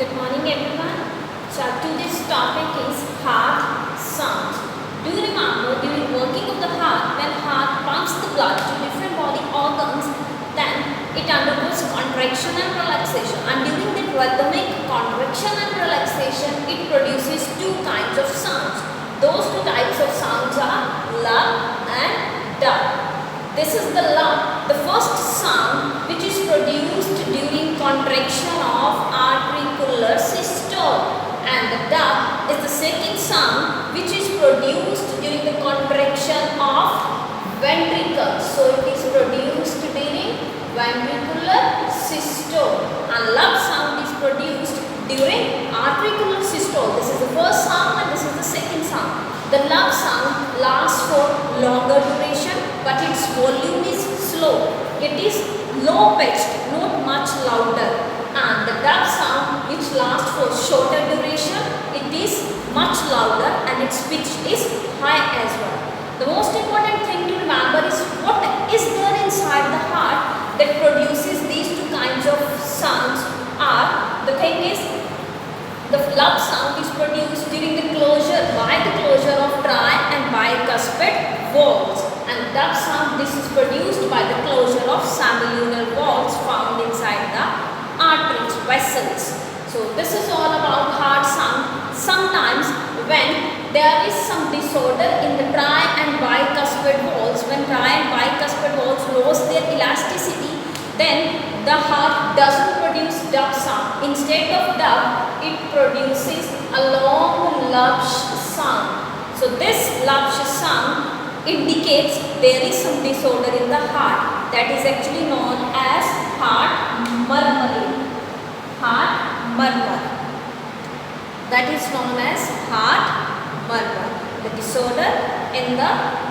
Good morning everyone. So today's topic is heart sounds. Do you remember during working of the heart, when heart pumps the blood to different body organs, then it undergoes contraction and relaxation, and during the rhythmic contraction and relaxation it produces two kinds of sounds. Those two types of sounds are love and dub. This is the love, the first sound which is produced during contraction of auricular systole, and the dub is the second sound which is produced during the contraction of ventricle. So it is produced during ventricular systole, and love sound is produced during auricular systole. This is the first sound and this is the second sound. The love sound lasts for longer duration, but its volume is slow. It is low pitched, not much louder. And the dub sound, which lasts for shorter duration, it is much louder and its pitch is high as well. The most important thing to remember is what is there inside the heart that produces these two kinds of sounds are, the thing is, the love sound is produced during the closure of tri and bicuspid valves, and dub sound, this is produced by the closure of semilunar valves found inside the arteries, vessels. So this is all about heart sound. Sometimes when there is some disorder in the tri and bicuspid valves, when tri and bicuspid valves lose their elasticity, then the heart doesn't produce dub sound. Instead of dub, it produces a long lubsh sound. So this lubsh sound indicates there is some disorder in the heart, that is actually known as heart murmuring. Heart murmur. That is known as heart murmur. The disorder in the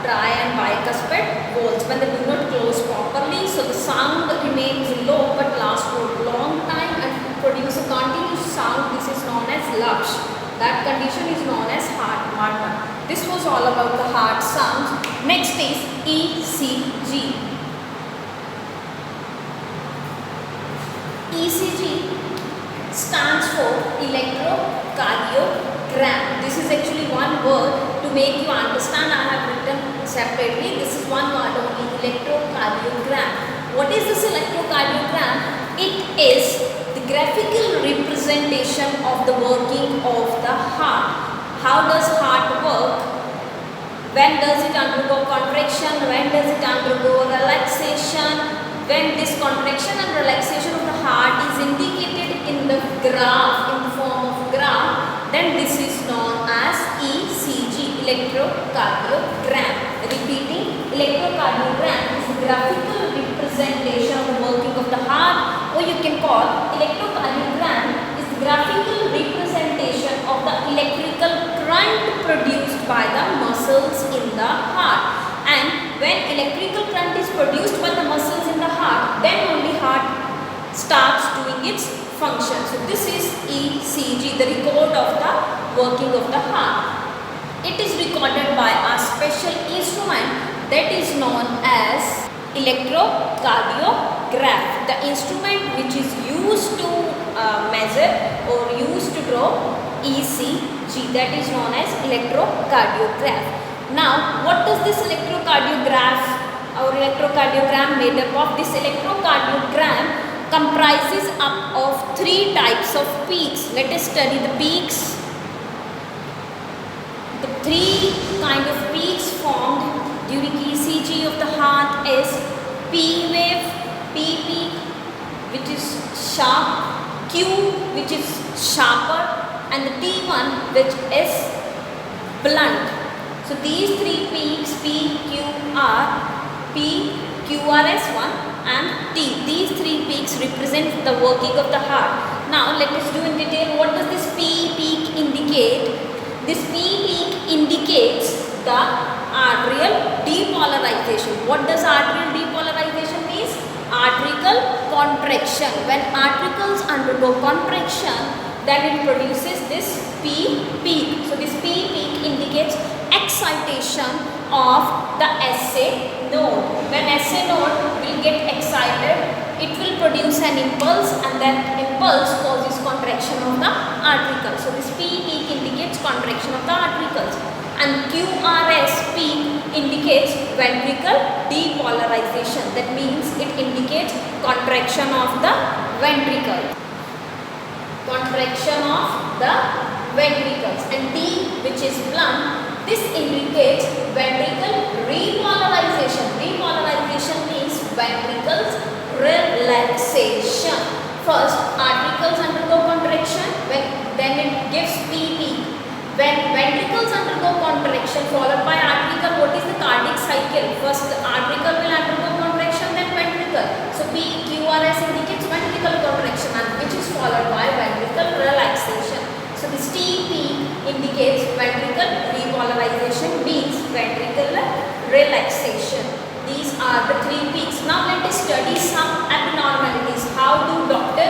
tri and bicuspid valves when they do not close properly, so the sound remains low but lasts for a long time and produce a continuous sound. This is known as lubsh. That condition is known as heart murmur. This was all about the heart sounds. Next is ECG. ECG stands for electrocardiogram. This is actually one word to make you understand. I have written separately. This is one word only, electrocardiogram. What is this electrocardiogram? It is the graphical representation of the working of the heart. How does heart work? When does it undergo contraction? When does it undergo relaxation? When this contraction and relaxation of the heart is indicated in the graph, in the form of graph, then this is known as ECG, electrocardiogram. Repeating, electrocardiogram is the graphical representation of the working of the heart, or you can call electrocardiogram is the graphical representation of the electrical current produced by the muscles in the heart. And when electrical current is produced by the muscles in the heart, then only heart starts doing its function. So this is ECG, the record of the working of the heart. It is recorded by a special instrument that is known as electrocardiograph. The instrument which is used to measure or used to draw ECG, that is known as electrocardiograph. Now, what does this electrocardiograph or electrocardiogram made up of? This electrocardiogram comprises up of three types of peaks. Let us study the peaks. The three kind of peaks formed during ECG of the heart is P wave, P peak, which is sharp, Q, which is sharper, and the T1, which is blunt. So these three peaks, P, Q, R, P, Q, R, S1 and T. These three peaks represent the working of the heart. Now let us do in detail what does this P peak indicate. This P peak indicates the arterial depolarization. What does arterial depolarization mean? Arterial contraction. When artericles undergo contraction, then it produces this P peak. So this P peak indicates excitation of the SA node. When SA node will get excited, it will produce an impulse, and that impulse causes contraction of the artericle. So this P peak indicates contraction of the artericles, and QRS peak indicates ventricle depolarization. That means it indicates contraction of the ventricle. Contraction of the ventricles. And T, which is blunt, this indicates ventricle repolarization. Repolarization means ventricles relaxation. First, artericles undergo contraction, then it gives P peak. When ventricles undergo contraction followed by artericle, what is the cardiac cycle? First, the artericle will undergo contraction, then ventricle. So P, QRS indicates ventricular contraction, and which is followed by ventricle relaxation. So this T peak indicates ventricle repolarization, means ventricular relaxation. These are the three peaks. Now let us study some abnormalities. How do doctor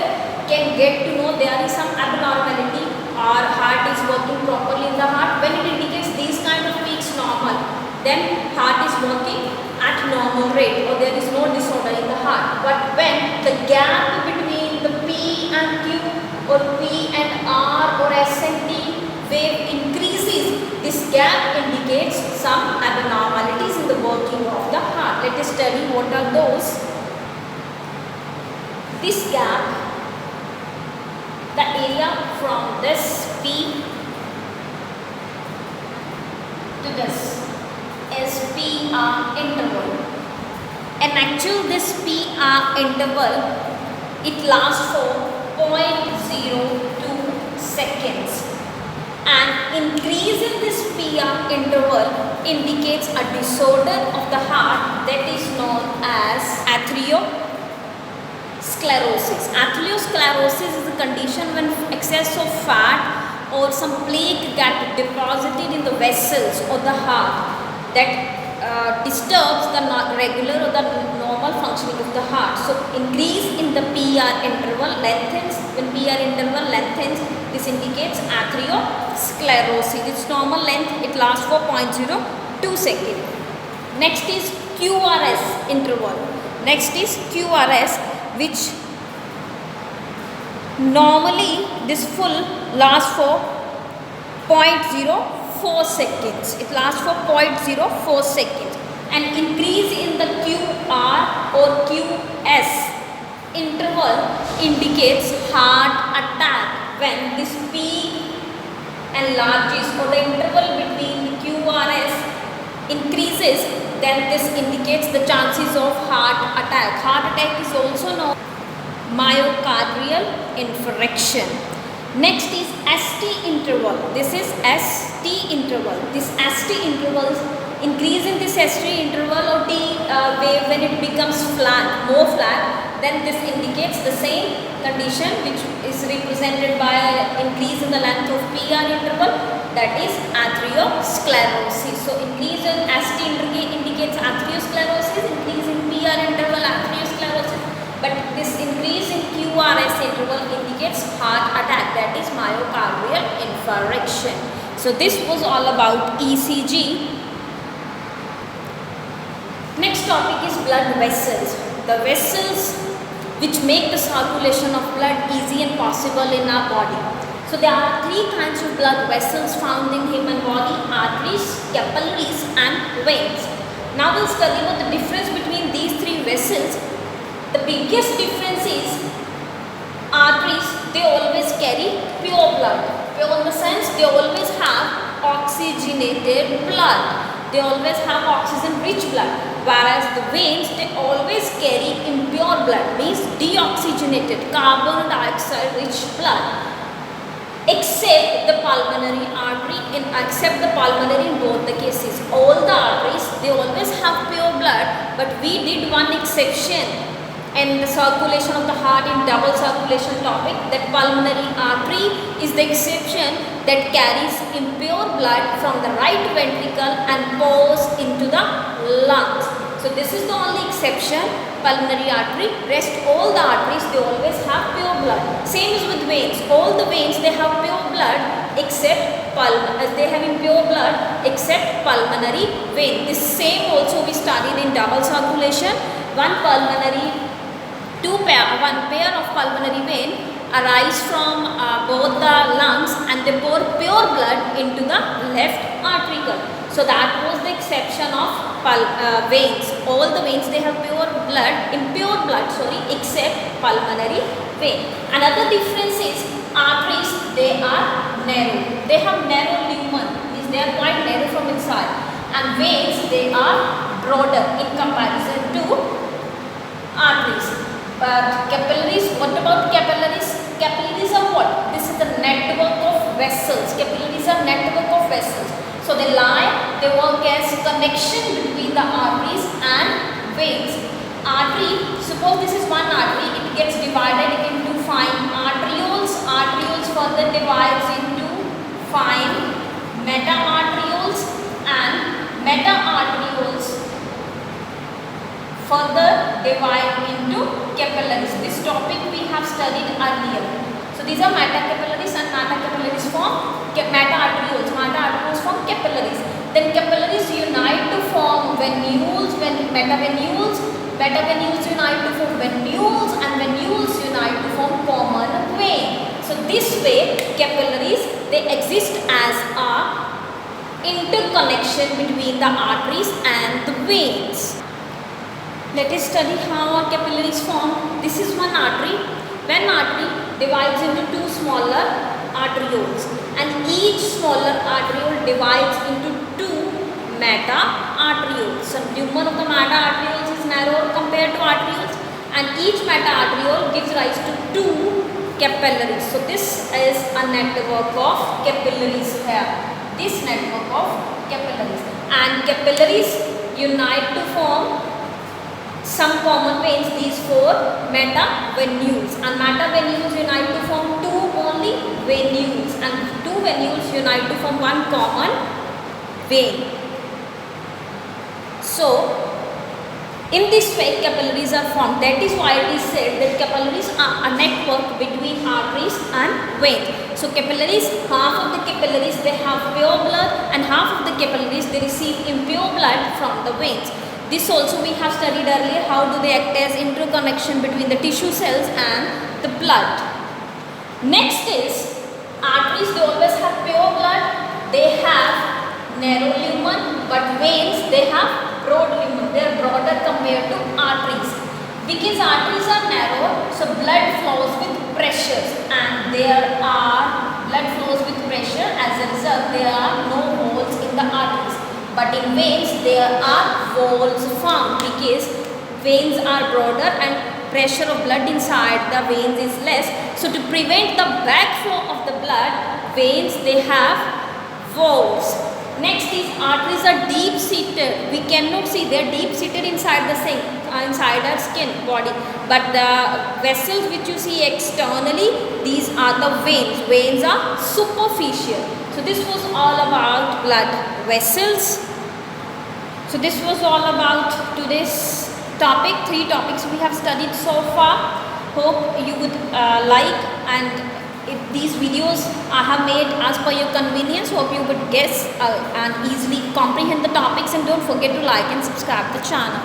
can get to know there is some abnormality or heart is working properly in the heart? When it indicates these kind of peaks normal, then heart is working at normal rate or there is no disorder in the heart. But when the gap between the P and Q or P and R or S and T wave increases, this gap indicates some abnormalities in the working of the heart. Let us study what are those. This gap, the area from this P to this is PR interval. And actually this PR interval, it lasts for 0.02 seconds. And increase in this PR interval indicates a disorder of the heart that is known as atherosclerosis. Atherosclerosis is a condition when excess of fat or some plaque get deposited in the vessels of the heart that disturbs the regular or the normal functioning of the heart. So increase in the PR interval lengthens. When PR interval lengthens, this indicates atherosclerosis. Its normal length, it lasts for 0.02 seconds. Next is QRS interval. Next is QRS, which normally this full lasts for 0.04 seconds. It lasts for 0.04 seconds. And increase in the QR or QS interval indicates heart attack. When this P enlarges or the interval between QRS increases, then this indicates the chances of heart attack. Heart attack is also known myocardial infarction. Next is ST interval. This is ST interval. This ST intervals, increase in this ST interval or T wave when it becomes flat, more flat, then this indicates the same condition which is represented by increase in the length of PR interval, that is atherosclerosis. So increase in ST indicates atherosclerosis, increase in PR interval atherosclerosis, but this increase in QRS interval indicates heart attack, that is myocardial infarction. So this was all about ECG. Next topic is blood vessels. The vessels which make the circulation of blood easy and possible in our body. So there are three kinds of blood vessels found in human body: arteries, capillaries and veins. Now we'll study about the difference between these three vessels. The biggest difference is arteries, they always carry pure blood. Pure in the sense they always have oxygenated blood. They always have oxygen rich blood, whereas the veins, they always carry impure blood, means deoxygenated carbon dioxide rich blood, except the pulmonary artery, except the pulmonary in both the cases. All the arteries, they always have pure blood, but we did one exception in the circulation of the heart in double circulation topic, that pulmonary artery is the exception that carries impure blood from the right ventricle and pours into the lungs. So this is the only exception, pulmonary artery. Rest all the arteries, they always have pure blood. Same is with veins. All the veins, they have pure blood except they have impure blood except pulmonary vein. This same also we studied in double circulation. One pair of pulmonary vein arise from both the lungs and they pour pure blood into the left artericle. So that was the exception of veins. All the veins they have pure blood, impure blood, sorry, except pulmonary vein. Another difference is arteries, they are narrow. They have narrow lumen, means they are quite narrow from inside. And veins, they are broader in comparison to arteries. But capillaries, what about capillaries? Capillaries are what? This is the network of vessels. Capillaries are network of vessels. So they work as connection between the arteries and veins. Artery, suppose this is one artery, it gets divided into fine arterioles. Arterioles further divides into fine meta-arterioles, and meta-arterioles further divide into capillaries. This topic we have studied earlier. So these are metacapillaries, and metacapillaries form meta-arterioles. Meta-arterioles form capillaries. Then capillaries unite to form venules. When meta-venules unite to form venules, and venules unite to form common vein. So this way capillaries, they exist as a interconnection between the arteries and the veins. Let us study how our capillaries form. This is one artery. One artery divides into two smaller arterioles, and each smaller arteriole divides into two meta-arterioles. So lumen of the meta-arterioles is narrower compared to arterioles, and each meta-arteriole gives rise to two capillaries. So this is a network of capillaries here. This network of capillaries, and capillaries unite to form some common veins, these four meta-venules, and meta-venules unite to form two only venules, and two venules unite to form one common vein. So in this way capillaries are formed. That is why it is said that capillaries are a network between arteries and veins. So capillaries, half of the capillaries they have pure blood, and half of the capillaries they receive impure blood from the veins. This also we have studied earlier, how do they act as interconnection between the tissue cells and the blood. Next is arteries, they always have pure blood, they have narrow lumen, but veins they have broad lumen, they are broader compared to arteries. Because arteries are narrow, so blood flows with pressures, and blood flows with pressure. As a result, there are no holes in the arteries. But in veins, there are holes found because veins are broader and pressure of blood inside the veins is less. So to prevent the backflow of the blood, veins they have valves. Next is arteries are deep seated. We cannot see, they are deep seated inside the inside our skin body. But the vessels which you see externally, these are the veins. Veins are superficial. So this was all about blood vessels. So this was all about today's topic. 3 topics we have studied so far. Hope you would like, and if these videos I have made as per your convenience, hope you would guess and easily comprehend the topics, and don't forget to like and subscribe the channel.